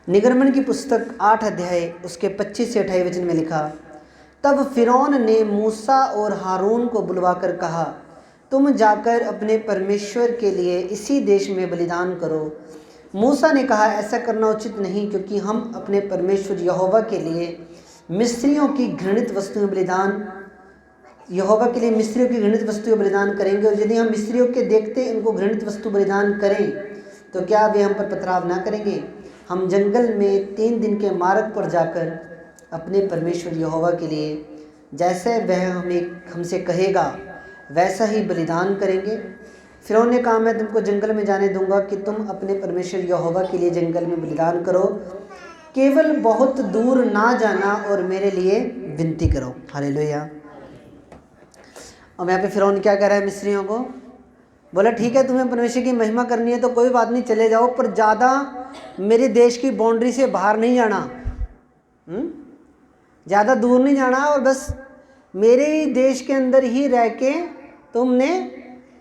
निर्गमन की पुस्तक 8 अध्याय उसके 25 से 28 वचन में लिखा, तब फिरौन ने मूसा और हारून को बुलवाकर कहा, तुम जाकर अपने परमेश्वर के लिए इसी देश में बलिदान करो। मूसा ने कहा, ऐसा करना उचित नहीं, क्योंकि हम अपने परमेश्वर यहोवा के लिए मिस्रियों की घृणित वस्तुएं बलिदान बलिदान करेंगे। और यदि हम मिस्रियों के देखते इनको घृणित वस्तु बलिदान करें तो क्या वे हम पर पथराव ना करेंगे? हम जंगल में 3 दिन के मार्ग पर जाकर अपने परमेश्वर यहोवा के लिए जैसे वह हमसे कहेगा वैसा ही बलिदान करेंगे। फिरौन ने कहा, मैं तुमको जंगल में जाने दूंगा कि तुम अपने परमेश्वर यहोवा के लिए जंगल में बलिदान करो, केवल बहुत दूर ना जाना और मेरे लिए विनती करो। हालेलुया। और यहाँ पे फिरौन क्या कह रहा है मिस्रियों को? बोला, ठीक है, तुम्हें परमेश्वर की महिमा करनी है तो कोई बात नहीं, चले जाओ, पर ज़्यादा मेरे देश की बाउंड्री से बाहर नहीं जाना, ज़्यादा दूर नहीं जाना, और बस मेरे ही देश के अंदर ही रह के तुमने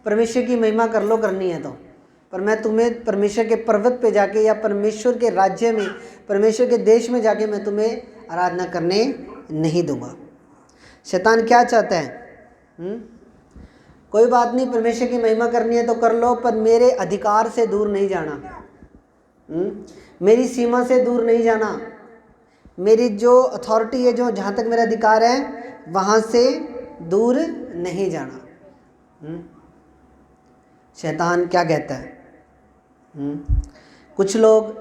परमेश्वर की महिमा कर लो, करनी है तो। पर मैं तुम्हें परमेश्वर के पर्वत पे जाके या परमेश्वर के राज्य में, परमेश्वर के देश में जाके मैं तुम्हें आराधना करने नहीं दूंगा। शैतान क्या चाहता है? कोई बात नहीं, परमेश्वर की महिमा करनी है तो कर लो, पर मेरे अधिकार से दूर नहीं जाना, मेरी सीमा से दूर नहीं जाना, मेरी जो अथॉरिटी है, जो जहाँ तक मेरा अधिकार है वहाँ से दूर नहीं जाना। शैतान क्या कहता है? कुछ लोग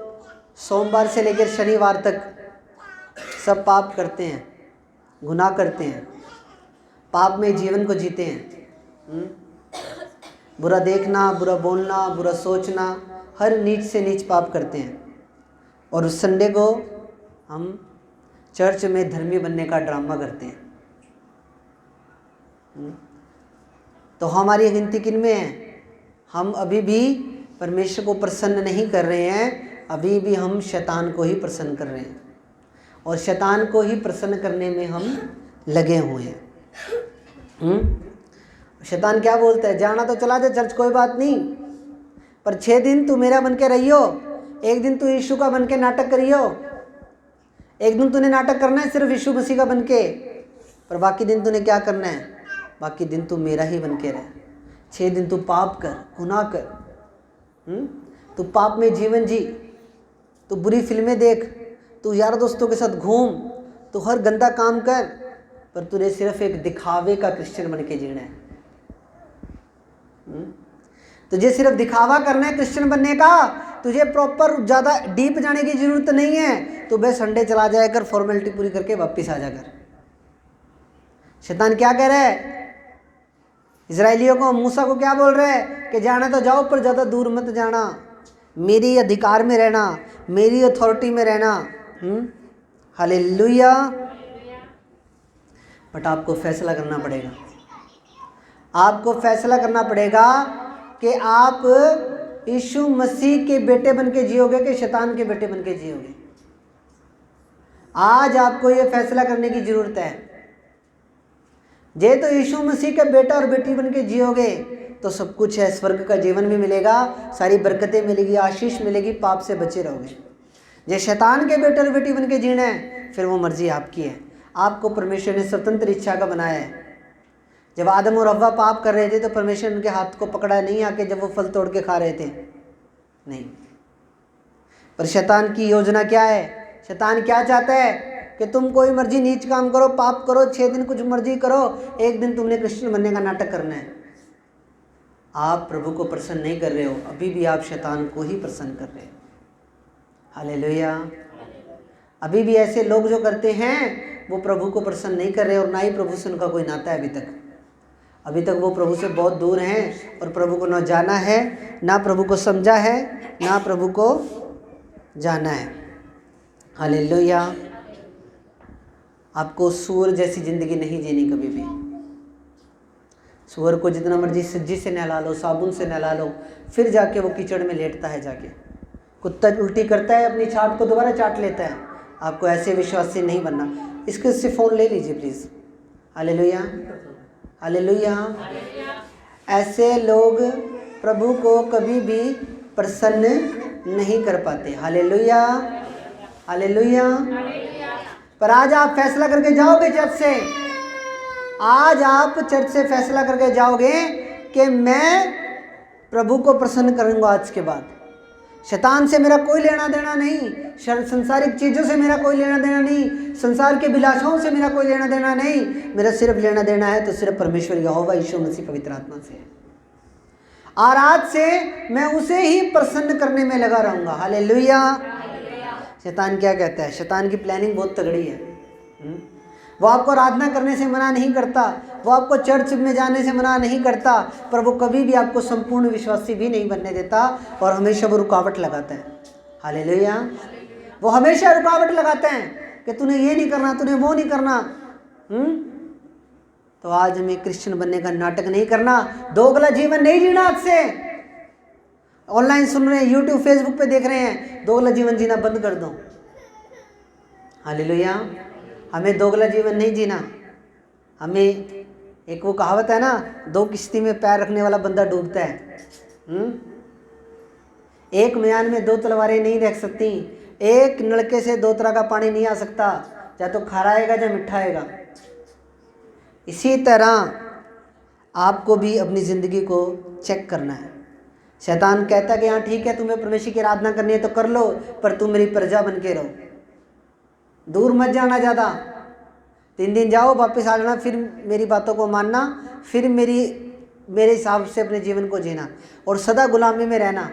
सोमवार से लेकर शनिवार तक सब पाप करते हैं, गुनाह करते हैं, पाप में जीवन को जीते हैं। बुरा देखना, बुरा बोलना, बुरा सोचना, हर नीच से नीच पाप करते हैं। और उस संडे को हम चर्च में धर्मी बनने का ड्रामा करते हैं। तो हमारी गिनती किन में है? हम अभी भी परमेश्वर को प्रसन्न नहीं कर रहे हैं, अभी भी हम शैतान को ही प्रसन्न कर रहे हैं, और शैतान को ही प्रसन्न करने में हम लगे हुए हैं। शैतान क्या बोलता है? जाना तो चला जा चर्च, कोई बात नहीं, पर 6 दिन तू मेरा बन के रहियो, एक दिन तू यीशु का बन के नाटक करियो, एक दिन तूने नाटक करना है सिर्फ यीशु मसीह का बन के, पर बाकी दिन तूने क्या करना है? बाकी दिन तू मेरा ही बन के रह। 6 दिन तू पाप कर, गुनाह कर, तू पाप में जीवन जी, तू बुरी फिल्में देख, तू यार दोस्तों के साथ घूम, तू हर गंदा काम कर, पर तूने सिर्फ एक दिखावे का क्रिश्चियन बन के जीना है। तुझे सिर्फ दिखावा करना है क्रिश्चियन बनने का, तुझे प्रॉपर ज़्यादा डीप जाने की जरूरत नहीं है। तो बस संडे चला जाया कर, फॉर्मेलिटी पूरी करके वापस आ जाकर। शैतान क्या कह रहा है? इजराइलियों को, मूसा को क्या बोल रहे हैं कि जाना तो जाओ, पर ज़्यादा दूर मत जाना, मेरी अधिकार में रहना, मेरी अथॉरिटी में रहना। हालेलुया। बट आपको फैसला करना पड़ेगा, आपको फैसला करना पड़ेगा कि आप यीशु मसीह के बेटे बन के जियोगे कि शैतान के बेटे बन के जियोगे। आज आपको ये फैसला करने की जरूरत है। जे तो यीशु मसीह का बेटा और बेटी बन के जियोगे तो सब कुछ है, स्वर्ग का जीवन भी मिलेगा, सारी बरकतें मिलेगी, आशीष मिलेगी, पाप से बचे रहोगे। जे शैतान के बेटे और बेटी बन के जीना है, फिर वो मर्जी आपकी है। आपको परमेश्वर ने स्वतंत्र इच्छा का बनाया है। जब आदम और हव्वा पाप कर रहे थे तो परमेश्वर उनके हाथ को पकड़ा नहीं आके जब वो फल तोड़ के खा रहे थे, नहीं। पर शैतान की योजना क्या है? शैतान क्या चाहता है कि तुम कोई मर्जी नीच काम करो, पाप करो, 6 दिन कुछ मर्जी करो, एक दिन तुमने क्रिश्चियन बनने का नाटक करना है। आप प्रभु को प्रसन्न नहीं कर रहे हो, अभी भी आप शैतान को ही प्रसन्न कर रहे हो। हालेलुया। अभी भी ऐसे लोग जो करते हैं वो प्रभु को प्रसन्न नहीं कर रहे, और ना ही प्रभु से उनका कोई नाता है। अभी तक वो प्रभु से बहुत दूर हैं, और प्रभु को ना जाना है, ना प्रभु को समझा है, ना प्रभु को जाना है। हालेलुया। आपको सूअर जैसी ज़िंदगी नहीं जीनी कभी भी। सूअर को जितना मर्जी सज्जी से नहला लो, साबुन से नहला लो, फिर जाके वो कीचड़ में लेटता है जाके। कुत्ता उल्टी करता है, अपनी छाट को दोबारा चाट लेता है। आपको ऐसे विश्वासी नहीं बनना। इसके से फ़ोन ले लीजिए प्लीज़। Hallelujah, hallelujah. ऐसे लोग प्रभु को कभी भी प्रसन्न नहीं कर पाते। हालेलुया। हालेलुया। पर आज आप फैसला करके जाओगे चर्च से, आज आप चर्च से फैसला करके जाओगे कि मैं प्रभु को प्रसन्न करूंगा। आज के बाद शैतान से मेरा कोई लेना देना नहीं, संसारिक चीज़ों से मेरा कोई लेना देना नहीं, संसार के विलासाओं से मेरा कोई लेना देना नहीं। मेरा सिर्फ लेना देना है तो सिर्फ परमेश्वर यहोवा यीशु मसीह पवित्र आत्मा से है। और आज से मैं उसे ही प्रसन्न करने में लगा रहूंगा। हालेलुया। शैतान क्या कहता है? शैतान की प्लानिंग बहुत तगड़ी है। वो आपको आराधना करने से मना नहीं करता, वो आपको चर्च में जाने से मना नहीं करता, पर वो कभी भी आपको संपूर्ण विश्वासी भी नहीं बनने देता और हमेशा वो रुकावट लगाता है। हालेलुया। वो हमेशा रुकावट लगाते हैं कि तूने ये नहीं करना, तूने वो नहीं करना। तो आज हमें क्रिश्चियन बनने का नाटक नहीं करना, दोगला जीवन नहीं जीना। आज से ऑनलाइन सुन रहे हैं, यूट्यूब फेसबुक पे देख रहे हैं, दोगला जीवन जीना बंद कर दो। हालेलुया। हमें दोगला जीवन नहीं जीना। हमें एक वो कहावत है ना, दो किश्ती में पैर रखने वाला बंदा डूबता है। एक म्यान में दो तलवारें नहीं रख सकती, एक नलके से दो तरह का पानी नहीं आ सकता, चाहे तो खारा आएगा या मिठा आएगा। इसी तरह आपको भी अपनी ज़िंदगी को चेक करना है। शैतान कहता है कि हाँ ठीक है, तुम्हें परमेश्वर की आराधना करनी है तो कर लो, पर तुम मेरी प्रजा बन के रहो, दूर मत जाना ज़्यादा। 3 दिन जाओ, वापस आ जाना, फिर मेरी बातों को मानना, फिर मेरे हिसाब से अपने जीवन को जीना और सदा गुलामी में रहना।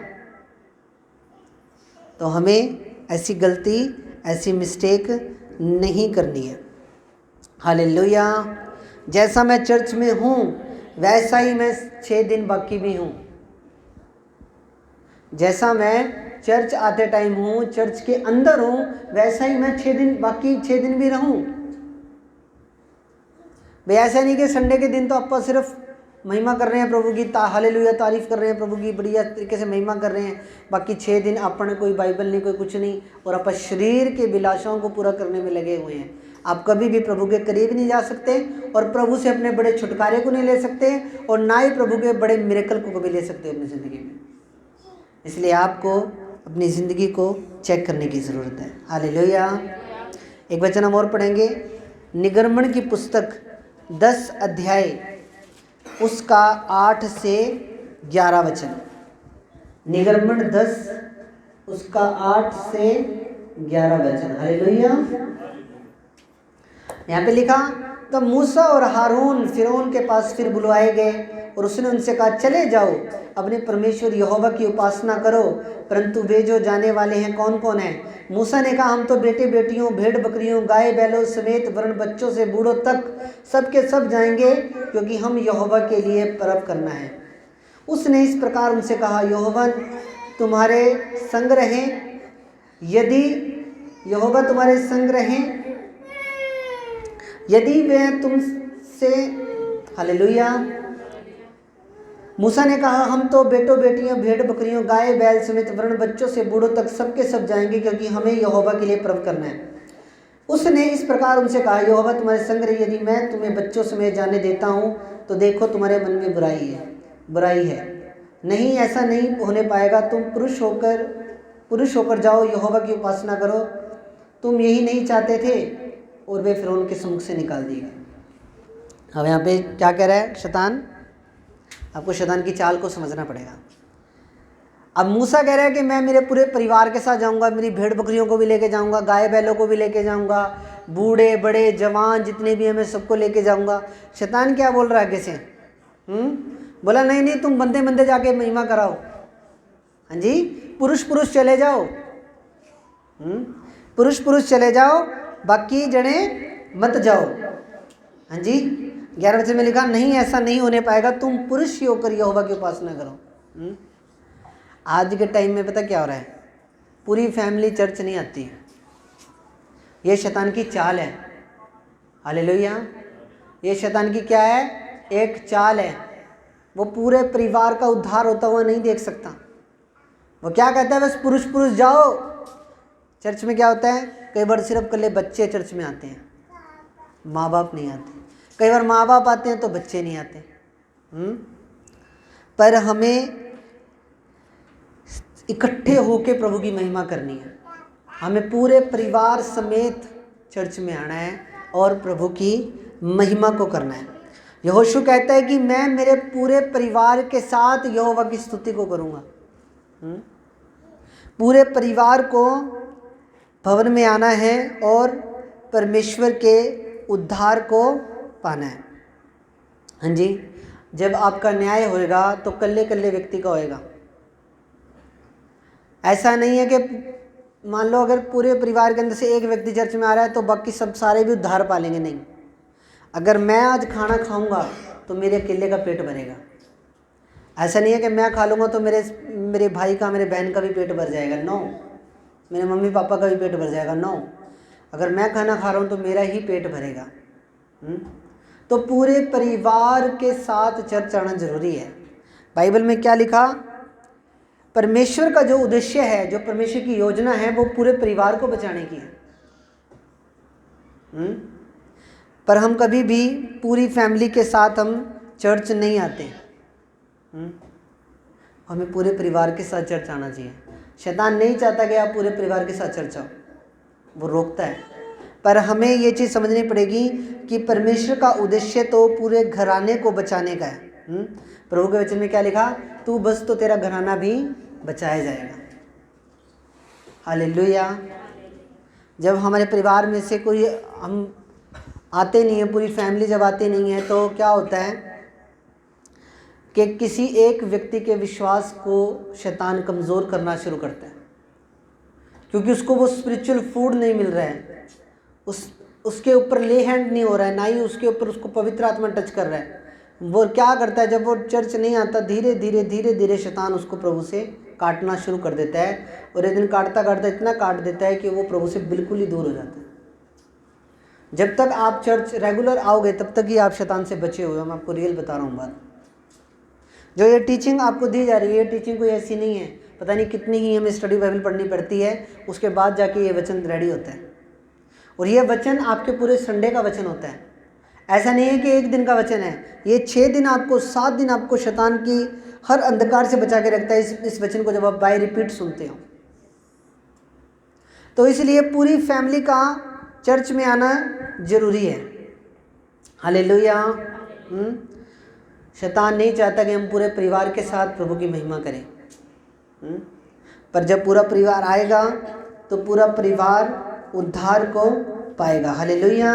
तो हमें ऐसी गलती, ऐसी मिस्टेक नहीं करनी है। हालेलुया। जैसा मैं चर्च में हूँ वैसा ही मैं 6 दिन बाकी भी हूँ। जैसा मैं चर्च आते टाइम हूँ, चर्च के अंदर हूँ, वैसा ही मैं 6 दिन बाकी 6 दिन भी रहूँ। भाई ऐसा नहीं कि संडे के दिन तो आप सिर्फ महिमा कर रहे हैं प्रभु की, हालेलुया तारीफ़ कर रहे हैं प्रभु की, बढ़िया तरीके से महिमा कर रहे हैं, बाकी 6 दिन अपन कोई बाइबल नहीं, कोई कुछ नहीं, और आप शरीर के विलासों को पूरा करने में लगे हुए हैं। आप कभी भी प्रभु के करीब नहीं जा सकते और प्रभु से अपने बड़े छुटकारे को नहीं ले सकते और ना ही प्रभु के बड़े मिरेकल को कभी ले सकते अपनी ज़िंदगी में। इसलिए आपको अपनी ज़िंदगी को चेक करने की ज़रूरत है। हालेलुया। एक वचन हम और पढ़ेंगे, निगर्मण की पुस्तक 10 अध्याय उसका 8 से 11 वचन। निगर्मण 10 उसका 8 से 11 वचन। हालेलुया। यहाँ पे लिखा, तब मूसा और हारून फिरौन के पास फिर बुलवाए गए और उसने उनसे कहा, चले जाओ अपने परमेश्वर यहोवा की उपासना करो, परंतु वे जो जाने वाले हैं कौन कौन हैं? मूसा ने कहा, हम तो बेटे बेटियों, भेड़ बकरियों, गाय बैलों समेत वर्ण बच्चों से बूढ़ों तक सब के सब जाएंगे, क्योंकि हम यहोवा के लिए पर्व करना है। उसने इस प्रकार उनसे कहा, यहोवा तुम्हारे संग रहे, यदि यहोवा तुम्हारे संग रहे, यदि वे तुमसे। हालेलुया। मूसा ने कहा, हम तो बेटों बेटियों, भेड़ बकरियों, गाय बैल समेत वर्ण बच्चों से बूढ़ों तक सबके सब जाएंगे, क्योंकि हमें यहोवा के लिए पर्व करना है। उसने इस प्रकार उनसे कहा, यहोवा तुम्हारे संग रहे, यदि मैं तुम्हें बच्चों समेत जाने देता हूँ तो देखो तुम्हारे मन में बुराई है। नहीं, ऐसा नहीं होने पाएगा। तुम पुरुष होकर जाओ, यहोवा की उपासना करो। तुम यही नहीं चाहते थे। और वे फिरौन के सम्मुख से निकाल दिए गए। अब यहाँ पे क्या कह रहा है शैतान? आपको शैतान की चाल को समझना पड़ेगा। अब मूसा कह रहा है कि मैं मेरे पूरे परिवार के साथ जाऊंगा, मेरी भेड़ बकरियों को भी लेके जाऊंगा, गाय बैलों को भी लेके जाऊंगा, बूढ़े बड़े जवान जितने भी हैं मैं सबको लेके जाऊंगा। शैतान क्या बोल रहा है आगे से? बोला नहीं, तुम बंदे जाके महिमा कराओ। हाँ जी, पुरुष चले जाओ, पुरुष चले जाओ, बाकी जने मत जाओ। हाँ जी, 11 वचन में लिखा, नहीं ऐसा नहीं होने पाएगा, तुम पुरुष ही होकर यहोवा की उपासना करो। आज के टाइम में पता क्या हो रहा है? पूरी फैमिली चर्च नहीं आती है। ये शैतान की चाल है। हालेलुया। ये शैतान की क्या है? एक चाल है। वो पूरे परिवार का उद्धार होता हुआ नहीं देख सकता। वो क्या कहता है? बस पुरुष जाओ। चर्च में क्या होता है? कई बार सिर्फ कल्ले बच्चे चर्च में आते हैं, माँ बाप नहीं आते। कई बार माँ बाप आते हैं तो बच्चे नहीं आते। पर हमें इकट्ठे होके प्रभु की महिमा करनी है। हमें पूरे परिवार समेत चर्च में आना है और प्रभु की महिमा को करना है। यहोशू कहता है कि मैं मेरे पूरे परिवार के साथ यहोवा की स्तुति को करूँगा। पूरे परिवार को भवन में आना है और परमेश्वर के उद्धार को पाना है। हाँ जी, जब आपका न्याय होएगा तो कल्ले कल्ले व्यक्ति का होएगा। ऐसा नहीं है कि मान लो अगर पूरे परिवार के अंदर से एक व्यक्ति चर्च में आ रहा है तो बाकी सब सारे भी उद्धार पालेंगे, नहीं। अगर मैं आज खाना खाऊंगा तो मेरे अकेले का पेट भरेगा। ऐसा नहीं है कि मैं खा लूँगा तो मेरे भाई का, मेरे बहन का भी पेट भर जाएगा, नो। मेरे मम्मी पापा का भी पेट भर जाएगा, नो। अगर मैं खाना खा रहा हूँ तो मेरा ही पेट भरेगा। तो पूरे परिवार के साथ चर्च आना जरूरी है। बाइबल में क्या लिखा? परमेश्वर का जो उद्देश्य है, जो परमेश्वर की योजना है, वो पूरे परिवार को बचाने की है। पर हम कभी भी पूरी फैमिली के साथ हम चर्च नहीं आते। हमें पूरे परिवार के साथ चर्च आना चाहिए। शैतान नहीं चाहता कि आप पूरे परिवार के साथ चर्च आओ, वो रोकता है। पर हमें ये चीज़ समझनी पड़ेगी कि परमेश्वर का उद्देश्य तो पूरे घराने को बचाने का है। प्रभु के वचन में क्या लिखा? तू बस तो तेरा घराना भी बचाया जाएगा। हालेलुया। जब हमारे परिवार में से कोई हम आते नहीं है, पूरी फैमिली जब आती नहीं है, तो क्या होता है कि किसी एक व्यक्ति के विश्वास को शैतान कमज़ोर करना शुरू करता है, क्योंकि उसको वो स्पिरिचुअल फूड नहीं मिल रहा है, उसके ऊपर ले हैंड नहीं हो रहा है, ना ही उसके ऊपर उसको पवित्र आत्मा टच कर रहा है। वो क्या करता है, जब वो चर्च नहीं आता, धीरे धीरे शैतान उसको प्रभु से काटना शुरू कर देता है, और एक दिन काटता काटता इतना काट देता है कि वो प्रभु से बिल्कुल ही दूर हो जाता है। जब तक आप चर्च रेगुलर आओगे तब तक ही आप शैतान से बचे हुए हो। मैं आपको रियल बता रहा हूँ बात। जो ये टीचिंग आपको दी जा रही है, ये टीचिंग कोई ऐसी नहीं है, पता नहीं कितनी ही हमें स्टडी बाइबल पढ़नी पड़ती है, उसके बाद जाके ये वचन रेडी होता है। और ये वचन आपके पूरे संडे का वचन होता है। ऐसा नहीं है कि एक दिन का वचन है, ये 6 दिन आपको, 7 दिन आपको शैतान की हर अंधकार से बचा के रखता है इस वचन को जब आप बाय रिपीट सुनते हो। तो इसलिए पूरी फैमिली का चर्च में आना जरूरी है। हालेलुया। शैतान नहीं चाहता कि हम पूरे परिवार के साथ प्रभु की महिमा करें। पर जब पूरा परिवार आएगा तो पूरा परिवार उद्धार को पाएगा। हालेलुया।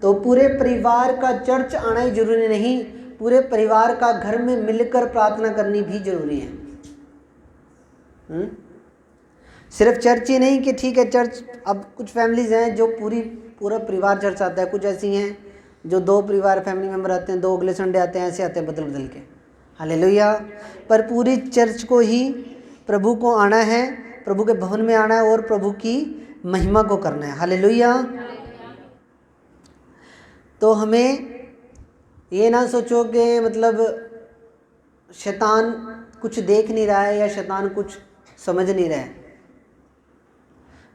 तो पूरे परिवार का चर्च आना ही जरूरी नहीं, पूरे परिवार का घर में मिलकर प्रार्थना करनी भी जरूरी है। सिर्फ चर्च ही नहीं कि ठीक है चर्च, अब कुछ फैमिलीज हैं जो पूरा परिवार चर्च आता है, कुछ ऐसी हैं जो 2 परिवार फैमिली मेम्बर आते हैं, 2 अगले संडे आते हैं, ऐसे आते हैं बदल बदल के। हालेलुया। पर पूरी चर्च को ही प्रभु को आना है, प्रभु के भवन में आना है और प्रभु की महिमा को करना है। हालेलुया। तो हमें ये ना सोचो कि मतलब शैतान कुछ देख नहीं रहा है या शैतान कुछ समझ नहीं रहा है।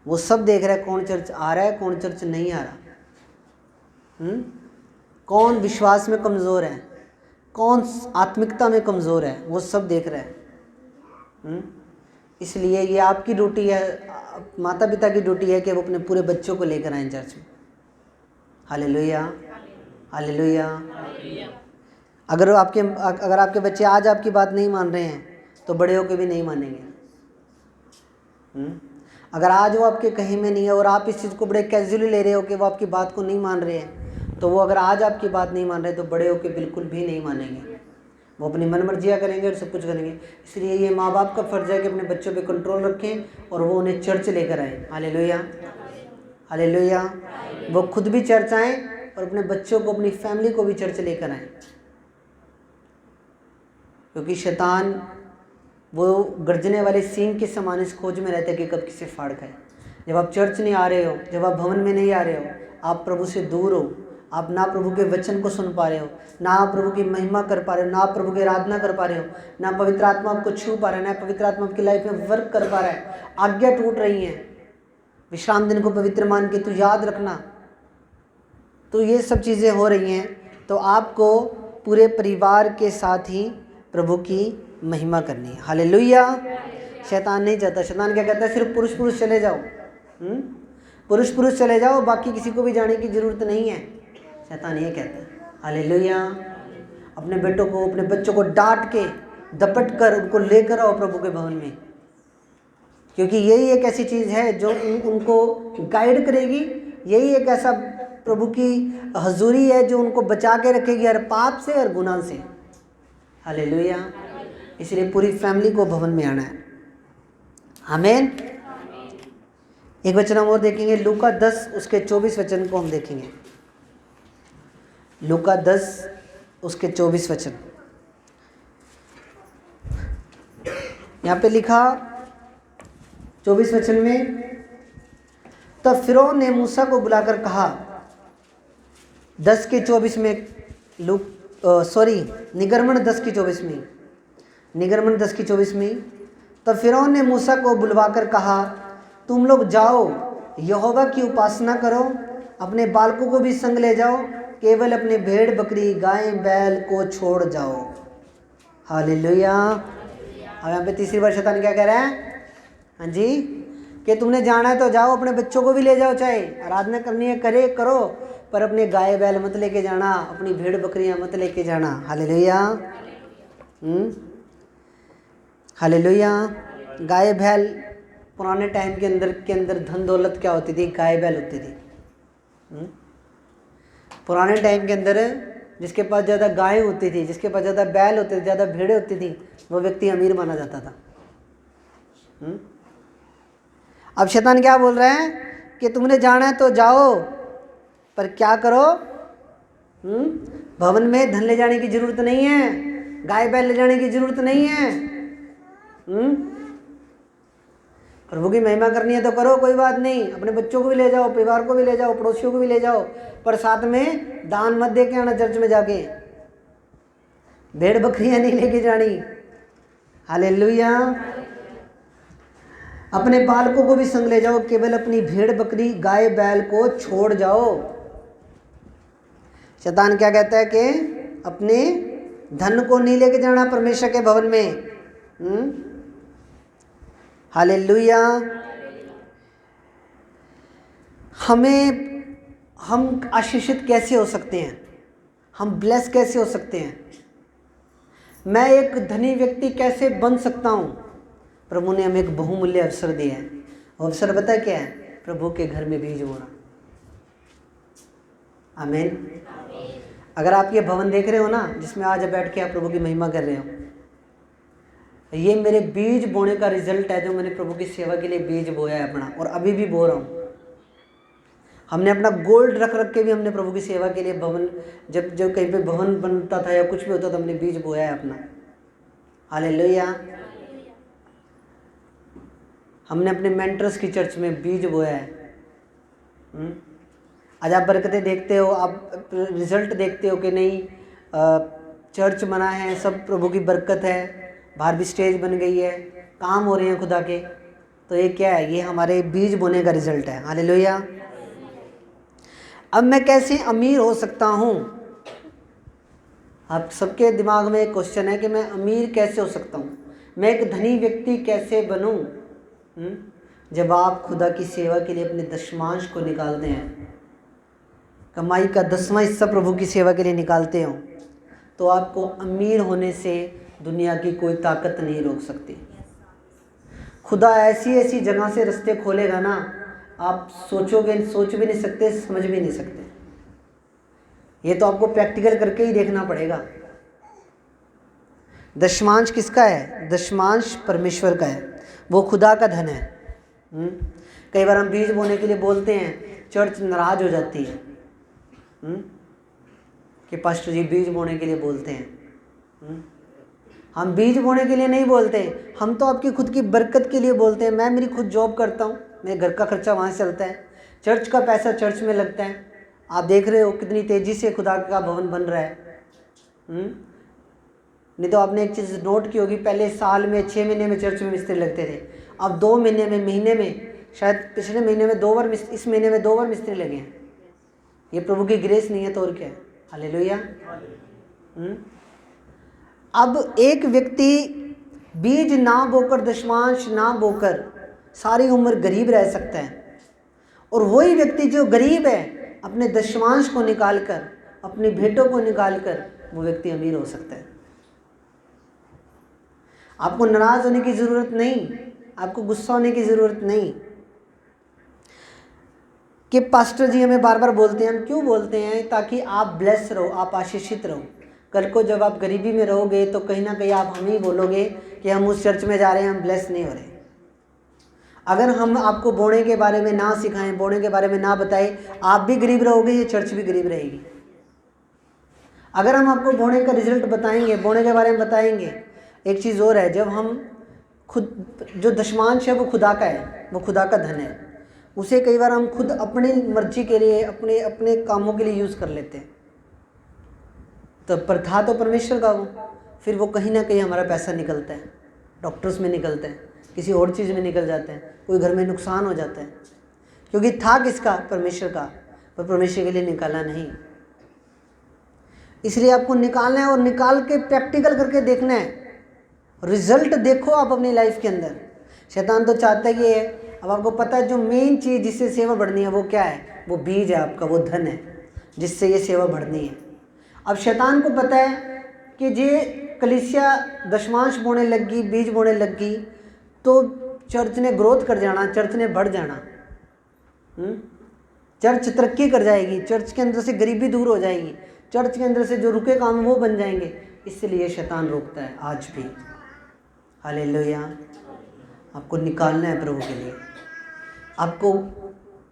वो सब देख रहा है, कौन चर्च आ रहा है, कौन चर्च नहीं आ रहा, कौन विश्वास में कमज़ोर है, कौन आत्मिकता में कमज़ोर है, वो सब देख रहा है। इसलिए ये आपकी ड्यूटी है, माता पिता की ड्यूटी है कि वो अपने पूरे बच्चों को लेकर आएँ चर्च में। हालेलुया। हालेलुया। अगर आपके बच्चे आज आपकी बात नहीं मान रहे हैं तो बड़े होकर भी नहीं मानेंगे। अगर आज वो आपके कहीं में नहीं है और आप इस चीज़ को बड़े कैजुअली ले रहे हो कि वो आपकी बात को नहीं मान रहे हैं, तो वो अगर आज आपकी बात नहीं मान रहे तो बड़े होकर बिल्कुल भी नहीं मानेंगे। वो अपनी मन मर्जियाँ करेंगे और सब कुछ करेंगे। इसलिए ये माँ बाप का फ़र्ज़ है कि अपने बच्चों पे कंट्रोल रखें और वो उन्हें चर्च लेकर आएँ। हालेलुया। हालेलुया। वो खुद भी चर्च आएँ और अपने बच्चों को, अपनी फैमिली को भी चर्च लेकर आएँ, क्योंकि शैतान वो गर्जने वाले सींग के समान इस खोज में रहता है कि कब किसे फाड़ खाए। जब आप चर्च नहीं आ रहे हो, जब आप भवन में नहीं आ रहे हो, आप प्रभु से दूर हो, आप ना प्रभु के वचन को सुन पा रहे हो, ना आप प्रभु की महिमा कर पा रहे हो, ना आप प्रभु की आराधना कर पा रहे हो, ना पवित्र आत्मा आपको छू पा रहा है, ना पवित्र आत्मा आपकी लाइफ में वर्क कर पा रहा है, आज्ञा टूट रही है, विश्राम दिन को पवित्र मान के तू याद रखना, तो ये सब चीज़ें हो रही हैं, तो आपको पूरे परिवार के साथ ही प्रभु की महिमा करनी है। हालेलुया। शैतान नहीं चाहता। शैतान क्या कहता है, सिर्फ पुरुष पुरुष चले जाओ, पुरुष पुरुष चले जाओ, बाकी किसी को भी जाने की ज़रूरत नहीं है। शैतान ये कहता है। हालेलुया। अपने बेटों को, अपने बच्चों को डांट के दपट कर उनको लेकर आओ प्रभु के भवन में, क्योंकि यही एक ऐसी चीज़ है जो उनको गाइड करेगी। यही एक ऐसा प्रभु की हजूरी है जो उनको बचा के रखेगी हर पाप से और गुनाह से। हालेलुया। इसलिए पूरी फैमिली को भवन में आना है। आमीन। एक वचन हम और देखेंगे, लूका 10 उसके 24 वचन को हम देखेंगे। लूका 10 उसके 24 वचन। यहाँ पे लिखा 24 वचन में, तब फिरौन ने मूसा को बुलाकर कहा, 10 के 24 में, निगर्मण 10 की 24 में, निगर्मण 10 की 24 में, तब फिरौन ने मूसा को बुलवाकर कहा, तुम लोग जाओ, यहोवा की उपासना करो, अपने बालकों को भी संग ले जाओ, केवल अपने भेड़ बकरी गाय बैल को छोड़ जाओ। हालेलुया। अब यहाँ पे तीसरी बार शैतान क्या कह रहा है, हाँ जी, कि तुमने जाना है तो जाओ, अपने बच्चों को भी ले जाओ, चाहे आराधना करनी है करो, पर अपने गाय बैल मत लेके जाना, अपनी भेड़ बकरियां मत लेके जाना। हालेलुया। हालेलुया। गाय बैल पुराने टाइम के अंदर धन दौलत क्या होती थी, गाय बैल होती थी। पुराने टाइम के अंदर जिसके पास ज़्यादा गाय होती थी, जिसके पास ज़्यादा बैल होते थे, ज़्यादा भेड़ें होती थी, वो व्यक्ति अमीर माना जाता था। अब शैतान क्या बोल रहा है कि तुमने जाना है तो जाओ, पर क्या करो, भवन में धन ले जाने की जरूरत नहीं है, गाय बैल ले जाने की जरूरत नहीं है। प्रभु की महिमा करनी है तो करो, कोई बात नहीं, अपने बच्चों को भी ले जाओ, परिवार को भी ले जाओ, पड़ोसियों को भी ले जाओ, पर साथ में दान मत दे के आना चर्च में जाके, भेड़ बकरियां नहीं लेके जानी। हालेलुया। अपने बालकों को भी संग ले जाओ, केवल अपनी भेड़ बकरी गाय बैल को छोड़ जाओ। शैतान क्या कहता है कि अपने धन को नहीं लेके जाना परमेश्वर के भवन में। हालेलुया। हम आशीषित कैसे हो सकते हैं, हम ब्लेस कैसे हो सकते हैं, मैं एक धनी व्यक्ति कैसे बन सकता हूँ। प्रभु ने हमें एक बहुमूल्य अवसर दिया है। अवसर पता है क्या है, प्रभु के घर में बीज बोना। आमीन। अगर आप ये भवन देख रहे हो ना, जिसमें आज बैठ के आप प्रभु की महिमा कर रहे हो, ये मेरे बीज बोने का रिजल्ट है, जो मैंने प्रभु की सेवा के लिए बीज बोया है अपना, और अभी भी बो रहा हूँ। हमने अपना गोल्ड रख के भी हमने प्रभु की सेवा के लिए भवन, जब कहीं पे भवन बनता था या कुछ भी होता था, हमने बीज बोया है अपना। हालेलुया। हमने अपने मेंटर्स की चर्च में बीज बोया है। आज आप बरकतें देखते हो, आप रिजल्ट देखते हो कि नहीं, चर्च बना है, सब प्रभु की बरकत है, बाहर भी स्टेज बन गई है, काम हो रहे हैं खुदा के, तो ये क्या है, ये हमारे बीज बोने का रिजल्ट है। हालेलुया। अब मैं कैसे अमीर हो सकता हूँ? आप सबके दिमाग में एक क्वेश्चन है कि मैं अमीर कैसे हो सकता हूँ, मैं एक धनी व्यक्ति कैसे बनूँ? जब आप खुदा की सेवा के लिए अपने दशमांश को निकालते हैं, कमाई का 10वां हिस्सा प्रभु की सेवा के लिए निकालते हो, तो आपको अमीर होने से दुनिया की कोई ताकत नहीं रोक सकती। खुदा ऐसी ऐसी जगह से रास्ते खोलेगा ना, आप सोच भी नहीं सकते, समझ भी नहीं सकते। ये तो आपको प्रैक्टिकल करके ही देखना पड़ेगा। दशमांश किसका है? दशमांश परमेश्वर का है, वो खुदा का धन है। कई बार हम बीज बोने के लिए बोलते हैं, चर्च नाराज हो जाती है कि पास्टर जी बीज बोने के लिए बोलते हैं। हम बीज बोने के लिए नहीं बोलते, हम तो आपकी खुद की बरकत के लिए बोलते हैं। मैं मेरी खुद जॉब करता हूँ, मेरे घर का खर्चा वहाँ से चलता है, चर्च का पैसा चर्च में लगता है। आप देख रहे हो कितनी तेज़ी से खुदा का भवन बन रहा है। नहीं तो आपने एक चीज़ नोट की होगी, पहले साल में 6 महीने में चर्च में मिस्त्री लगते थे, अब 2 महीने में, महीने में, शायद पिछले महीने में 2 बार, इस महीने में 2 बार मिस्त्री लगे हैं। ये प्रभु की ग्रेस नहीं है तो और क्या है। हालेलुया। अब एक व्यक्ति बीज ना बोकर, दशमांश ना बोकर सारी उम्र गरीब रह सकता है, और वही व्यक्ति जो गरीब है अपने दशमांश को निकाल कर, अपनी भेंटों को निकाल कर वो व्यक्ति अमीर हो सकता है। आपको नाराज होने की ज़रूरत नहीं, आपको गुस्सा होने की ज़रूरत नहीं। कि पास्टर जी हमें बार बार बोलते हैं, हम क्यों बोलते हैं? ताकि आप ब्लेस रहो, आप आशीषित रहो। कल को जब आप गरीबी में रहोगे तो कहीं ना कहीं आप हम ही बोलोगे कि हम उस चर्च में जा रहे हैं, हम ब्लेस नहीं हो रहे। अगर हम आपको बोने के बारे में ना सिखाएं, बोने के बारे में ना बताएं, आप भी गरीब रहोगे, ये चर्च भी गरीब रहेगी। अगर हम आपको बोने का रिजल्ट बताएंगे, बोने के बारे में बताएंगे, एक चीज़ और है, जब हम खुद जो दशमांश है वो खुदा का है, वो खुदा का धन है, उसे कई बार हम खुद अपनी मर्जी के लिए, अपने अपने कामों के लिए यूज़ कर लेते हैं। तो पर था तो परमेश्वर का वो, फिर वो कहीं ना कहीं हमारा पैसा निकलता है, डॉक्टर्स में निकलता है, किसी और चीज़ में निकल जाते हैं, कोई घर में नुकसान हो जाता है, क्योंकि था किसका? परमेश्वर का, पर परमेश्वर के लिए निकाला नहीं। इसलिए आपको निकालना है, और निकाल के प्रैक्टिकल करके देखना है, रिजल्ट देखो आप अपनी लाइफ के अंदर। शैतान तो चाहता ही है। अब आपको पता है जो मेन चीज़ जिससे सेवा बढ़नी है वो क्या है? वो बीज है आपका, वो धन है जिससे ये सेवा बढ़नी है। अब शैतान को पता है कि जे कलीसिया दशमांश बोने लगी, बीज बोने लगी, तो चर्च ने ग्रोथ कर जाना, चर्च ने बढ़ जाना, चर्च तरक्की कर जाएगी, चर्च के अंदर से गरीबी दूर हो जाएगी, चर्च के अंदर से जो रुके काम वो बन जाएंगे। इसलिए शैतान रोकता है आज भी। हालेलुया। आपको निकालना है प्रभु के लिए, आपको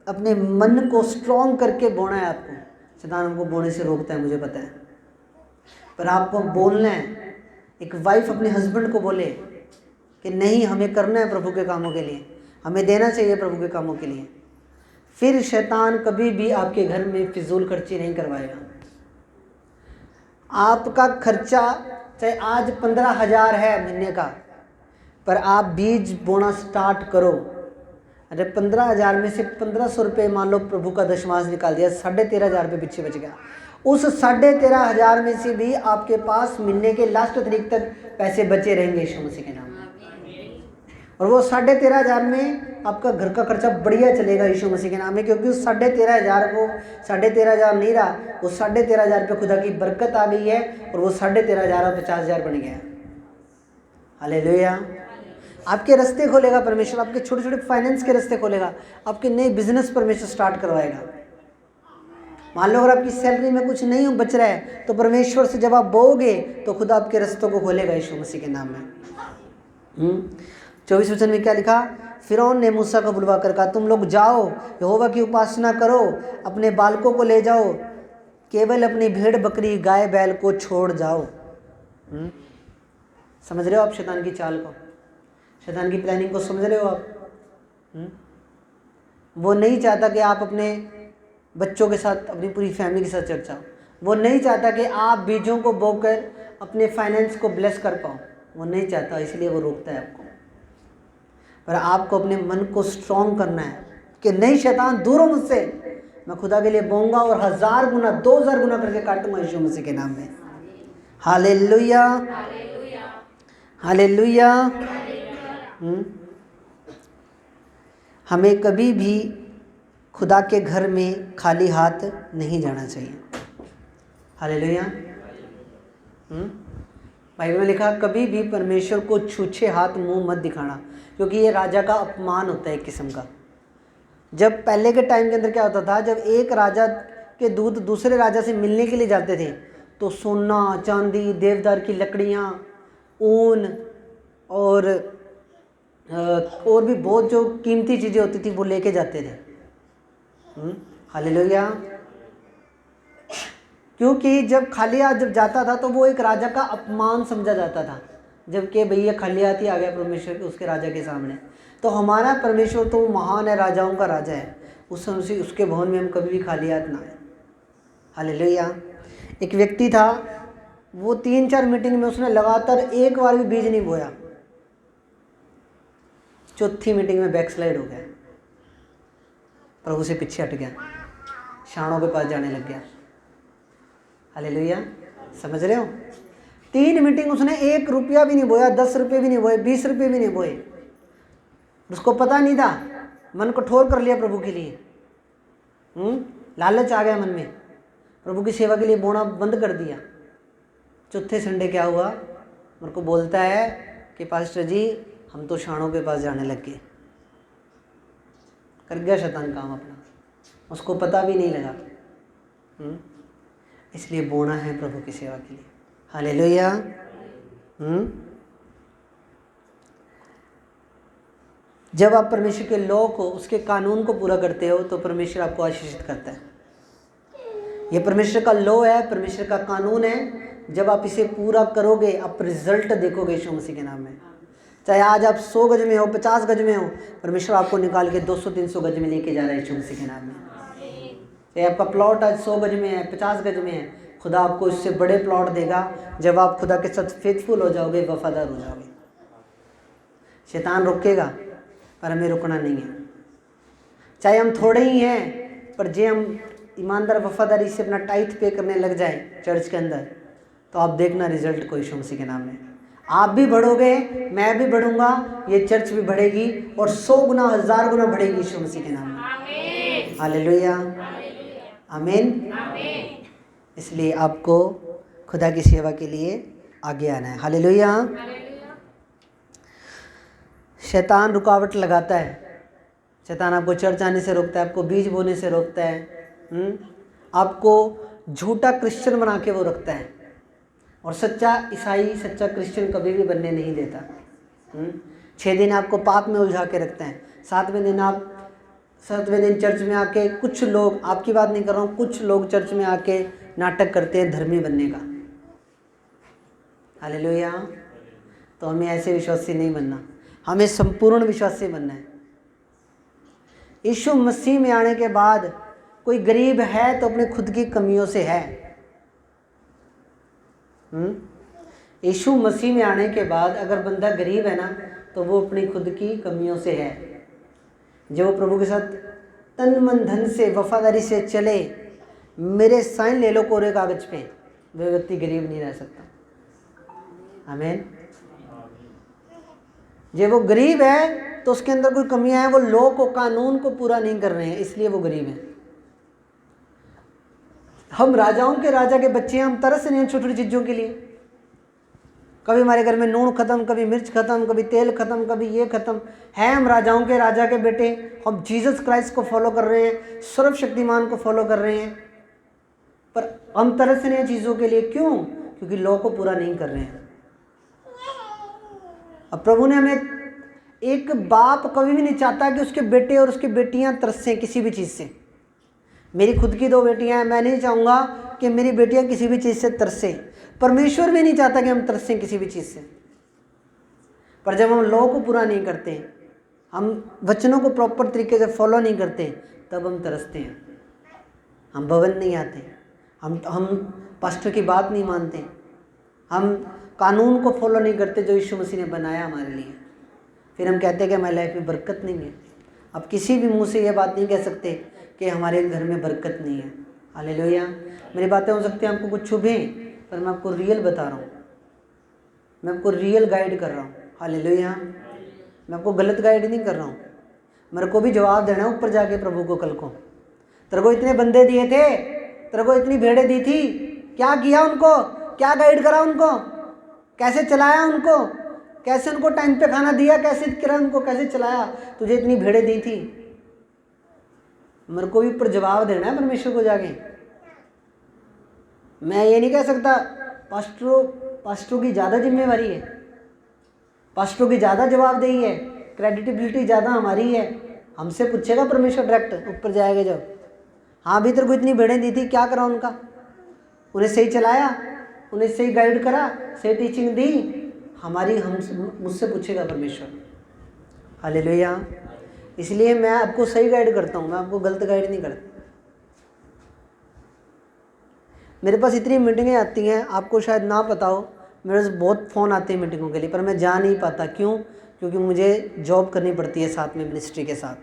अपने मन को स्ट्रॉन्ग करके बोना है। आपको शैतान हमको बोने से रोकता है, मुझे पता है, पर आपको बोलना है। एक वाइफ अपने हस्बैंड को बोले कि नहीं, हमें करना है प्रभु के कामों के लिए, हमें देना चाहिए प्रभु के कामों के लिए, फिर शैतान कभी भी आपके घर में फिजूल खर्ची नहीं करवाएगा। आपका खर्चा चाहे आज 15,000 है महीने का, पर आप बीज बोना स्टार्ट करो। अरे 15,000 में से 1,500 रुपये मान लो प्रभु का दशमांश निकाल दिया, 13,500 रुपये पीछे बच गया। उस 13,500 में से भी आपके पास महीने के लास्ट तारीख तक पैसे बचे रहेंगे यीशु मसीह के नाम में। और वो 13,500 में आपका घर का खर्चा बढ़िया चलेगा यीशु मसीह के नाम में, क्योंकि उस 13,500 को 13,500 नहीं रहा, वो 13,500 पे खुदा की बरकत आ गई है, और वो 13,500 50,000 बन गया। हालेलुया। आपके रास्ते खोलेगा परमेश्वर, आपके छोटे छोटे फाइनेंस के रास्ते खोलेगा, आपके नए बिजनेस परमेश्वर स्टार्ट करवाएगा। मान लो अगर आपकी सैलरी में कुछ नहीं बच रहा है, तो परमेश्वर से जब आप बोओगे तो खुदा आपके रास्तों को खोलेगा यीशु मसीह के नाम में। 24 वचन में क्या लिखा? फिरौन ने मूसा को बुलवा कर कहा, तुम लोग जाओ, यहोवा की उपासना करो, अपने बालकों को ले जाओ, केवल अपनी भेड़ बकरी गाय बैल को छोड़ जाओ। समझ रहे हो आप शैतान की चाल को, शैतान की प्लानिंग को समझ रहे हो आप? वो नहीं चाहता कि आप अपने बच्चों के साथ, अपनी पूरी फैमिली के साथ चर्चा हो। वो नहीं चाहता कि आप बीजों को बोकर अपने फाइनेंस को ब्लेस कर पाओ, वो नहीं चाहता, इसलिए वो रोकता है आपको। पर आपको अपने मन को स्ट्रॉन्ग करना है कि नहीं शैतान दूर हो मुझसे, मैं खुदा के लिए बोऊंगा और 1000 गुना 2000 गुना करके काटूंगा यीशु मसीह के नाम में। Hallelujah, hallelujah. हमें कभी भी खुदा के घर में खाली हाथ नहीं जाना चाहिए। हालेलुया। बाइबल में लिखा, कभी भी परमेश्वर को छूछे हाथ मुंह मत दिखाना, क्योंकि ये राजा का अपमान होता है एक किस्म का। जब पहले के टाइम के अंदर क्या होता था, जब एक राजा के दूत दूसरे राजा से मिलने के लिए जाते थे, तो सोना चांदी, देवदार की लकड़ियाँ, ऊन और भी बहुत जो कीमती चीज़ें होती थी वो लेके जाते थे। हालेलुया। क्योंकि जब खाली हाथ जब जाता था तो वो एक राजा का अपमान समझा जाता था, जबकि भैया खाली हाथ ही आ गया परमेश्वर के, उसके राजा के सामने। तो हमारा परमेश्वर तो महान है, राजाओं का राजा है, उसके भवन में हम कभी भी खाली हाथ ना आए। हालेलुया। एक व्यक्ति था, वो 3-4 मीटिंग में उसने लगातार एक बार भी बीज नहीं बोया, चौथी मीटिंग में बैकस्लाइड हो गया, प्रभु से पीछे हट गया, शाणों के पास जाने लग गया। हालेलुया। समझ रहे हो? 3 मीटिंग उसने 1 रुपया भी नहीं बोया, 10 रुपये भी नहीं बोए, 20 रुपये भी नहीं बोए। उसको पता नहीं था, मन कठोर कर लिया प्रभु के लिए। लालच आ गया मन में, प्रभु की सेवा के लिए बोना बंद कर दिया। चौथे संडे क्या हुआ, मेरे को बोलता है कि पास्टर जी हम तो शाणों के पास जाने लग गए। कर गया शैतान काम अपना, उसको पता भी नहीं लगा। इसलिए बोना है प्रभु की सेवा के लिए। हालेलुया। जब आप परमेश्वर के लॉ को, उसके कानून को पूरा करते हो तो परमेश्वर आपको आशीषित करता है। ये परमेश्वर का लॉ है, परमेश्वर का कानून है। जब आप इसे पूरा करोगे आप रिजल्ट देखोगे यीशु मसीह के नाम में। चाहे आज आप 100 गज में हो, 50 गज में हो, परमेश्वर आपको निकाल के 200-300 गज में लेके जा रहा है यीशु मसीह के नाम में। चाहे आपका प्लॉट आज 100 गज में है, 50 गज में है, खुदा आपको इससे बड़े प्लॉट देगा जब आप खुदा के साथ फेथफुल हो जाओगे, वफादार हो जाओगे। शैतान रोकेगा पर हमें रुकना नहीं है। चाहे हम थोड़े ही हैं, पर जे हम ईमानदार वफादारी से अपना टाइथ पे करने लग जाए चर्च के अंदर, तो आप देखना रिजल्ट को यीशु मसीह के नाम में। आप भी बढ़ोगे, मैं भी बढ़ूंगा, ये चर्च भी बढ़ेगी और 100 गुना 1000 गुना बढ़ेगी यीशु मसीह के नाम में। हालेलुया, आमीन। इसलिए आपको खुदा की सेवा के लिए आगे आना है। हालेलुया। शैतान रुकावट लगाता है, शैतान आपको चर्च आने से रोकता है, आपको बीज बोने से रोकता है, आपको झूठा क्रिश्चियन बना के वो रखता है। और सच्चा ईसाई, सच्चा क्रिश्चियन कभी भी बनने नहीं देता। 6 दिन आपको पाप में उलझा के रखता है। 7वें दिन चर्च में आके कुछ लोग, आपकी बात नहीं कर रहा हूँ, कुछ लोग चर्च में आके नाटक करते हैं धर्मी बनने का। हालेलुया। तो हमें ऐसे विश्वासी नहीं बनना, हमें संपूर्ण विश्वासी बनना है। यीशु मसीह में आने के बाद कोई गरीब है तो अपने खुद की कमियों से है। यीशु मसीह में आने के बाद अगर बंदा गरीब है ना, तो वो अपनी खुद की कमियों से है। जब वो प्रभु के साथ तन मन धन से वफादारी से चले, मेरे साइन ले लो कोरे कागज पे, वह व्यक्ति गरीब नहीं रह सकता। आमीन। जब वो गरीब है तो उसके अंदर कोई कमियां हैं, वो लॉ को, कानून को पूरा नहीं कर रहे हैं, इसलिए वो गरीब हैं। हम राजाओं के राजा के बच्चे हैं, हम तरस रहे हैं छोटी छोटी चीज़ों के लिए। कभी हमारे घर में नून खत्म, कभी मिर्च खत्म, कभी तेल खत्म, कभी ये खत्म है। हम राजाओं के राजा के बेटे, हम जीसस क्राइस्ट को फॉलो कर रहे हैं, सर्वशक्तिमान को फॉलो कर रहे हैं, पर हम तरस रहे हैं चीज़ों के लिए। क्यों? क्योंकि लॉ को पूरा नहीं कर रहे हैं। अब प्रभु ने हमें, एक बाप कभी भी नहीं चाहता कि उसके बेटे और उसकी बेटियां तरसें किसी भी चीज़ से। मेरी खुद की 2 बेटियां हैं, मैं नहीं चाहूँगा कि मेरी बेटियां किसी भी चीज़ से तरसें। परमेश्वर भी नहीं चाहता कि हम तरसें किसी भी चीज़ से। पर जब हम लॉ को पूरा नहीं करते, हम वचनों को प्रॉपर तरीके से फॉलो नहीं करते, तब हम तरसते हैं। हम भवन नहीं आते, हम पास्टर की बात नहीं मानते, हम कानून को फॉलो नहीं करते जो यीशु मसीह ने बनाया हमारे लिए। फिर हम कहते हैं कि हमारी लाइफ में बरकत नहीं है। आप किसी भी मुंह से ये बात नहीं कह सकते कि हमारे घर में बरकत नहीं है। हालेलुया। मेरी बातें हो सकती हैं आपको कुछ चुभें, पर मैं आपको रियल बता रहा हूँ, मैं आपको रियल गाइड कर रहा हूँ। हालेलुया। मैं आपको गलत गाइड नहीं कर रहा हूँ। मेरे को भी जवाब देना है ऊपर जाके प्रभु को कल को। तेरे को इतने बंदे दिए थे, तेरे को इतनी भेड़ें दी थी, क्या किया उनको? क्या गाइड करा उनको? कैसे चलाया उनको? कैसे उनको टाइम पे खाना दिया? कैसे किया उनको? कैसे चलाया? तुझे इतनी भेड़ें दी थी। मेरे को भी ऊपर जवाब देना है परमेश्वर को जाके। मैं ये नहीं कह सकता पास्टरों की ज़्यादा जिम्मेवारी है, पास्टरों की ज़्यादा जवाबदेही है, क्रेडिटेबिलिटी ज़्यादा हमारी है। हमसे पूछेगा परमेश्वर डायरेक्ट ऊपर जाएगा जब, हाँ भी तेरे को इतनी भेड़ें दी थी, क्या करा उनका? उन्हें सही चलाया, उन्हें सही गाइड करा, सही टीचिंग दी? मुझसे पूछेगा परमेश्वर। हालेलुया। इसलिए मैं आपको सही गाइड करता हूँ, मैं आपको गलत गाइड नहीं करता। मेरे पास इतनी मीटिंगें आती हैं, आपको शायद ना पता हो, मेरे पास बहुत फ़ोन आते हैं मीटिंगों के लिए, पर मैं जा नहीं पाता। क्यों? क्योंकि मुझे जॉब करनी पड़ती है साथ में, मिनिस्ट्री के साथ।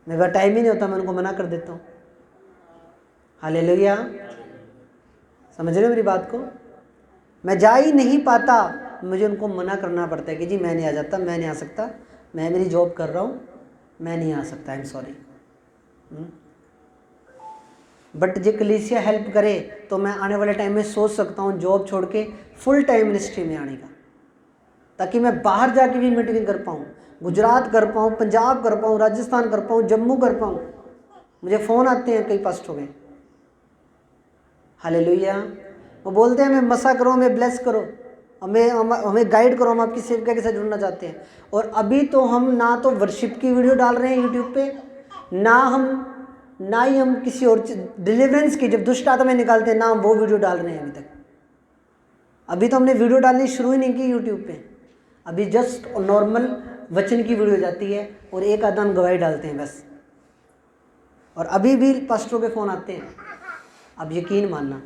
मेरे पास टाइम ही नहीं होता, मैं उनको मना कर देता हूँ। हालेलुया। समझ रहे हो मेरी बात को? मैं जा ही नहीं पाता, मुझे उनको मना करना पड़ता है कि जी मैं नहीं आ जाता, मैं नहीं आ सकता, मैं मेरी जॉब कर रहा हूँ, मैं नहीं आ सकता, आई एम सॉरी। बट जो कलीसिया हेल्प करे तो मैं आने वाले टाइम में सोच सकता हूँ जॉब छोड़ के फुल टाइम मिनिस्ट्री में आने का, ताकि मैं बाहर जाके भी मीटिंग कर पाऊँ, गुजरात कर पाऊँ, पंजाब कर पाऊँ, राजस्थान कर पाऊँ, जम्मू कर पाऊँ। मुझे फ़ोन आते हैं कई पास्टरों के, हालेलुया, वो बोलते हैं हमें मसा करो, हमें ब्लेस करो, हमें गाइड करो, हम आपकी सेवका के साथ जुड़ना चाहते हैं। और अभी तो हम ना तो वर्शिप की वीडियो डाल रहे हैं यूट्यूब पे, ना ही हम किसी और डिलीवरेंस की, जब दुष्ट आत्माएं निकालते हैं, ना हम वो वीडियो डाल रहे हैं अभी तक। अभी तो हमने वीडियो डालनी शुरू ही नहीं की यूट्यूब पे, अभी जस्ट नॉर्मल वचन की वीडियो जाती है और एक आधा हम गवाही डालते हैं बस। और अभी भी पास्टरों के फ़ोन आते हैं, अब यकीन मानना,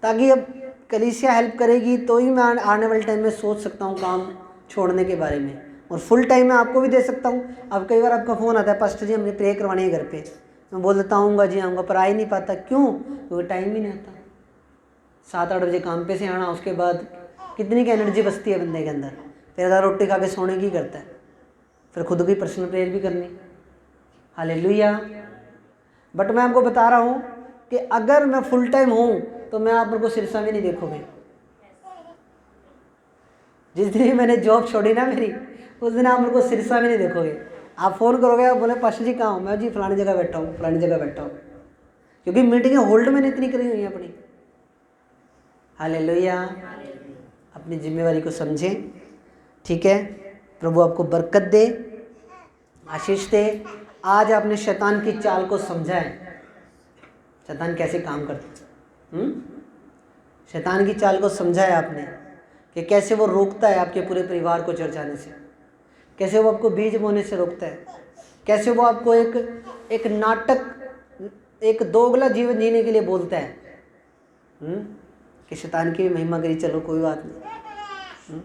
ताकि अब कलीसिया हेल्प करेगी तो ही मैं आने वाले टाइम में सोच सकता हूँ काम छोड़ने के बारे में, और फुल टाइम मैं आपको भी दे सकता हूँ। अब कई बार आपका फ़ोन आता है, पास्टर जी हमने प्रे करवानी है घर पे, मैं बोल देता आऊँगा जी आऊँगा, पर आ ही नहीं पाता। क्यों? क्योंकि टाइम ही नहीं आता। 7-8 बजे काम पे से आना, उसके बाद कितनी की एनर्जी बचती है बंदे के अंदर, फिर अगर रोटी खा के सोने की करता है, फिर खुद की पर्सनल प्रेयर भी करनी। हालेलुया। बट मैं आपको बता रहा हूँ कि अगर मैं फुल टाइम हूँ तो मैं आप मेरे को सिरसा में नहीं देखोगे। जिस दिन मैंने जॉब छोड़ी ना मेरी, उस दिन आप मेरे को सिरसा में नहीं देखोगे। आप फ़ोन करोगे, आप बोले पास्टर जी कहाँ हूँ, मैं जी फलानी जगह बैठा हूँ, फलानी जगह बैठा हूँ, क्योंकि मीटिंगें होल्ड मैंने इतनी करी हुई हैं अपनी। हालेलुया। अपनी जिम्मेवारी को समझें, ठीक है। प्रभु आपको बरकत दे, आशीष दे। आज आपने शैतान की चाल को समझा है, शैतान कैसे काम करता है। शैतान की चाल को समझा है आपने कि कैसे वो रोकता है आपके पूरे परिवार को चर्च आने से, कैसे वो आपको बीज बोने से रोकता है, कैसे वो आपको एक नाटक, एक दोगला जीवन जीने के लिए बोलता है कि शैतान की भी महिमा करी, चलो कोई बात नहीं।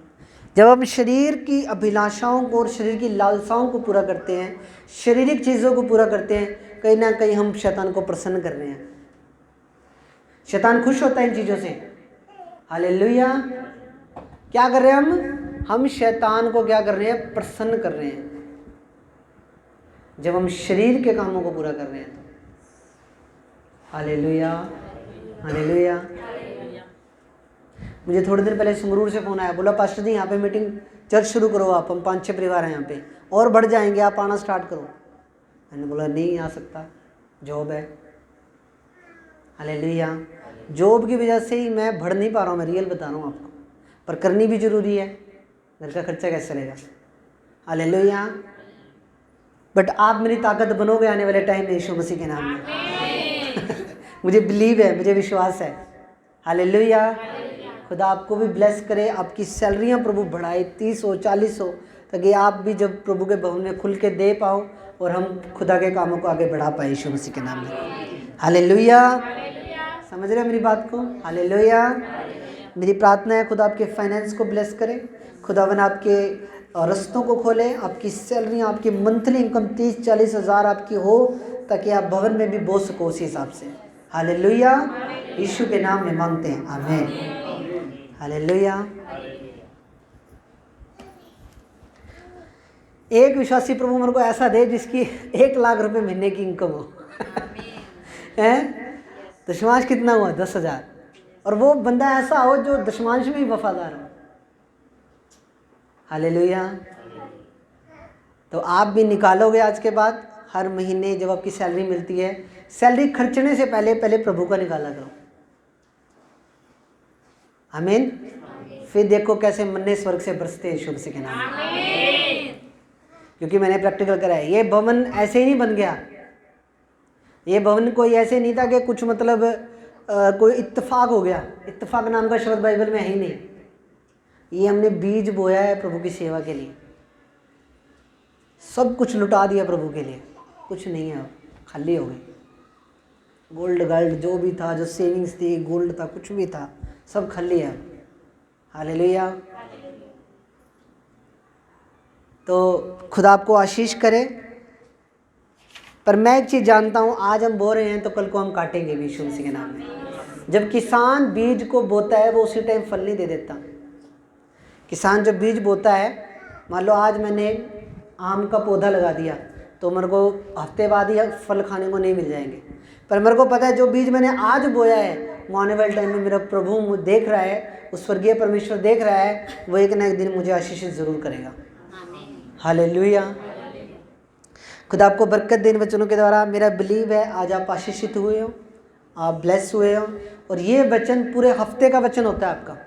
जब हम शरीर की अभिलाषाओं को और शरीर की लालसाओं को पूरा करते हैं, शारीरिक चीज़ों को पूरा करते हैं, कहीं ना कहीं हम शैतान को प्रसन्न कर रहे हैं। शैतान खुश होता है इन चीज़ों से। हालेलुया। क्या कर रहे हैं हम शैतान को क्या कर रहे हैं? प्रसन्न कर रहे हैं, जब हम शरीर के कामों को पूरा कर रहे हैं तो। Hallelujah, hallelujah. मुझे थोड़े दिन पहले संगरूर से फ़ोन आया, बोला पास्टर जी यहाँ पे मीटिंग चर्च शुरू करो आप, हम 5-6 परिवार हैं यहाँ पे और बढ़ जाएंगे, आप आना स्टार्ट करो। मैंने बोला नहीं आ सकता, जॉब है। हालेलुया। जॉब की वजह से ही मैं बढ़ नहीं पा रहा हूँ, मैं रियल बता रहा हूँ आपको, पर करनी भी ज़रूरी है, घर का खर्चा कैसे चलेगा। हालेलुया। बट आप मेरी ताकत बनोगे आने वाले टाइम में यीशु मसीह के नाम में। मुझे बिलीव है, मुझे विश्वास है। हालेलुया। खुदा आपको भी ब्लेस करे, आपकी सैलरियाँ प्रभु बढ़ाए 30 हो 40 हो, ताकि आप भी जब प्रभु के भवन में खुल के दे पाओ और हम खुदा के कामों को आगे बढ़ा पाए यीशु मसीह के नाम में। हालेलुया। समझ रहे हैं मेरी बात को? हालेलुया। मेरी प्रार्थना है खुदा आपके फाइनेंस को ब्लेस करे, खुदावन आपके रस्तों को खोले, आपकी सैलरियाँ, आपकी मंथली इनकम 30-40 हज़ार आपकी हो, ताकि आप भवन में भी बोल सको उसी हिसाब से। हालेलुया। यीशु के नाम में मांगते हैं, आमीन। हालेलुया। एक विश्वासी प्रभु मेरे को ऐसा दे जिसकी 1 लाख रुपए महीने की इनकम हो। हैं? दशमांश कितना हुआ? 10,000। और वो बंदा ऐसा हो जो दशमांश में ही वफादार हो। हालेलुया। तो आप भी निकालोगे आज के बाद, हर महीने जब आपकी सैलरी मिलती है, सैलरी खर्चने से पहले प्रभु का निकाला करो। आमीन। फिर देखो कैसे मन्ने स्वर्ग से बरसते हैं यीशु मसीह के नाम में। क्योंकि मैंने प्रैक्टिकल करा है, ये भवन ऐसे ही नहीं बन गया। ये भवन कोई ऐसे नहीं था कि कुछ मतलब कोई इत्तेफाक हो गया। इत्तेफाक नाम का शब्द बाइबल में है ही नहीं। ये हमने बीज बोया है प्रभु की सेवा के लिए, सब कुछ लुटा दिया प्रभु के लिए, कुछ नहीं है, खाली हो गए। गोल्ड गाल्ड जो भी था, जो सेविंग्स थी, गोल्ड था, कुछ भी था, सब खाली है। हालेलुया। तो खुदा आपको आशीष करे। पर मैं एक चीज़ जानता हूँ, आज हम बो रहे हैं तो कल को हम काटेंगे भी यीशु मसीह के नाम में। जब किसान बीज को बोता है वो उसी टाइम फल नहीं दे देता। किसान जब बीज बोता है, मान लो आज मैंने आम का पौधा लगा दिया तो मेरे को हफ्ते बाद ही फल खाने को नहीं मिल जाएंगे। पर मेरे को पता है जो बीज मैंने आज बोया है वो आने वाले टाइम में मेरा प्रभु देख रहा है, उस स्वर्गीय परमेश्वर देख रहा है, वो एक ना एक दिन मुझे आशीषित ज़रूर करेगा। हालेलुया। खुदा आपको बरकत दे इन वचनों के द्वारा। मेरा बिलीव है आज आप आशीषित हुए हो, आप ब्लेस हुए हो। और ये वचन पूरे हफ्ते का वचन होता है आपका।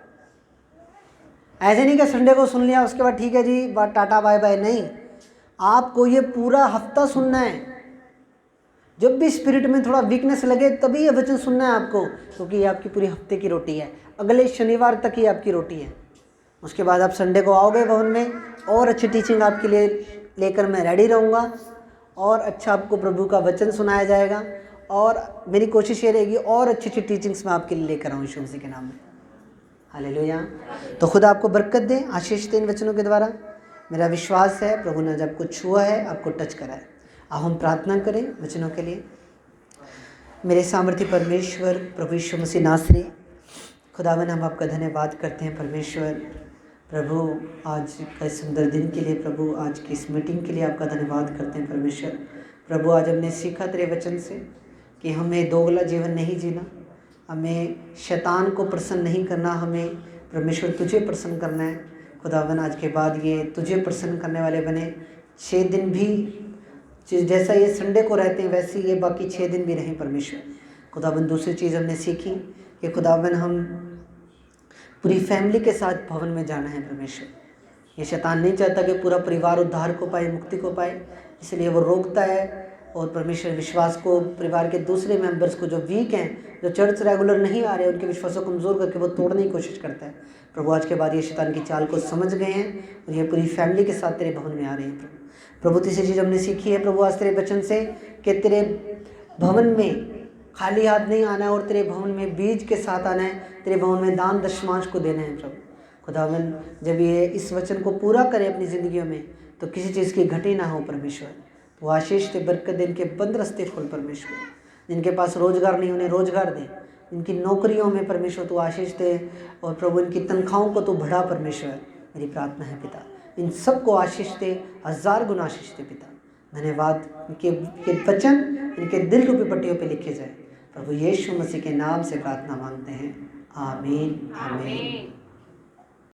ऐसे नहीं कि संडे को सुन लिया उसके बाद ठीक है जी बात टाटा बाय बाय, नहीं, आपको ये पूरा हफ्ता सुनना है। जब भी स्पिरिट में थोड़ा वीकनेस लगे तभी ये वचन सुनना है आपको, क्योंकि ये आपकी पूरी हफ्ते की रोटी है। अगले शनिवार तक ही आपकी रोटी है। उसके बाद आप संडे को आओगे भवन में, और अच्छी टीचिंग आपके लिए लेकर मैं रेडी रहूँगा, और अच्छा आपको प्रभु का वचन सुनाया जाएगा, और मेरी कोशिश ये रहेगी और अच्छी अच्छी टीचिंग्स मैं आपके लिए लेकर आऊँ यीशु मसीह के नाम में। हालेलुया। तो खुदा आपको बरकत दे, आशीष दे इन वचनों के द्वारा। मेरा विश्वास है प्रभु ने जब कुछ छुआ है, आपको टच करा है। अब हम प्रार्थना करें वचनों के लिए। मेरे सामर्थ्य परमेश्वर प्रभु यीशु मसीह नासरी, खुदावन हम आपका धन्यवाद करते हैं परमेश्वर। प्रभु आज का इस सुंदर दिन के लिए, प्रभु आज की इस मीटिंग के लिए आपका धन्यवाद करते हैं परमेश्वर। प्रभु आज हमने सीखा तेरे वचन से कि हमें दोगला जीवन नहीं जीना, हमें शैतान को प्रसन्न नहीं करना, हमें परमेश्वर तुझे प्रसन्न करना है। खुदावन आज के बाद ये तुझे प्रसन्न करने वाले बने। 6 दिन भी जैसा ये संडे को रहते हैं वैसे ये बाकी 6 दिन भी रहें परमेश्वर। खुदावन दूसरी चीज़ हमने सीखी कि खुदावन हम पूरी फैमिली के साथ भवन में जाना है परमेश्वर। ये शैतान नहीं चाहता कि पूरा परिवार उद्धार को पाए, मुक्ति को पाए, इसलिए वो रोकता है। और परमेश्वर विश्वास को, परिवार के दूसरे मेंबर्स को जो वीक हैं, जो चर्च रेगुलर नहीं आ रहे, उनके विश्वास को कमज़ोर करके वो तोड़ने की कोशिश करता है। प्रभु आज के बाद ये शैतान की चाल को समझ गए हैं और ये पूरी फैमिली के साथ तेरे भवन में आ रहे हैं प्रभु। तीसरी चीज़ हमने सीखी है प्रभु आज तेरे वचन से कि तेरे भवन में खाली हाथ नहीं आना है और तेरे भवन में बीज के साथ आना है, तेरे भवन में दान दशमांश को देना है प्रभु। खुदावन जब ये इस वचन को पूरा करें अपनी ज़िंदगियों में तो किसी चीज़ की घटी ना हो परमेश्वर। तो आशीष दे, बरकत दे, इनके बंद रस्ते खोल परमेश्वर। जिनके पास रोजगार नहीं उन्हें रोजगार दे, इनकी नौकरियों में परमेश्वर तू आशीष दे, और प्रभु इनकी तनख्वाहों को तू बढ़ा परमेश्वर। मेरी प्रार्थना है पिता, इन सबको आशीष दे, 1000 गुना आशीष दे पिता। धन्यवाद। इनके वचन इनके दिल रूपी पट्टियों पे लिखे जाए प्रभु यीशु मसीह के नाम से प्रार्थना मांगते हैं, आमीन आमीन।